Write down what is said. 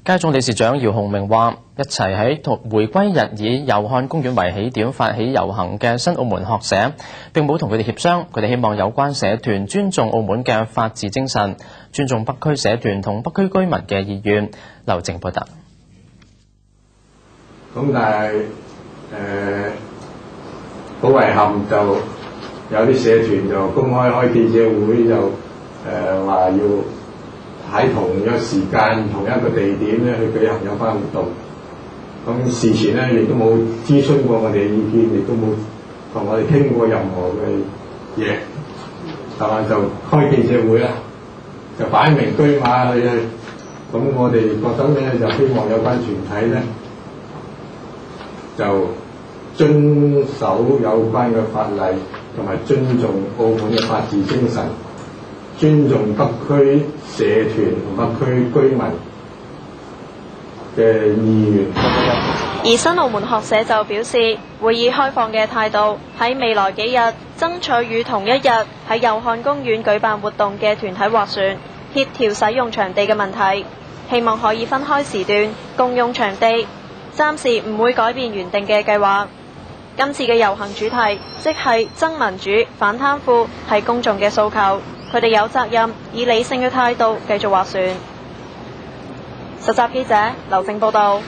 街總理事長姚浩明話：一齊喺回歸日以祐漢公園為起點發起遊行嘅新澳門學社並冇同佢哋協商，佢哋希望有關社團尊重澳門嘅法治精神，尊重北區社團同北區居民嘅意願。劉靜報道。咁但係好遺憾，就有啲社團就公開記者會，就話要喺同一時間、同一個地點咧去舉行有關活動。咁事前咧亦都冇諮詢過我哋嘅意見，亦都冇同我哋傾過任何嘅嘢，係嘛？就開記者會啦，就擺明車馬去。咁我哋覺得咧，就希望有關團體咧就遵守有關嘅法例，同埋尊重澳門嘅法治精神，尊重北區社團同北區居民嘅意願。而新澳門學社就表示，會以開放嘅態度喺未來幾日爭取與同一日喺祐漢公園舉辦活動嘅團體斡旋，協調使用場地嘅問題，希望可以分開時段共用場地，暫時唔會改變原定嘅計劃。今次嘅遊行主題即係爭民主、反貪腐，係公眾嘅訴求，佢哋有責任以理性嘅態度繼續斡旋。實習記者劉靜報道。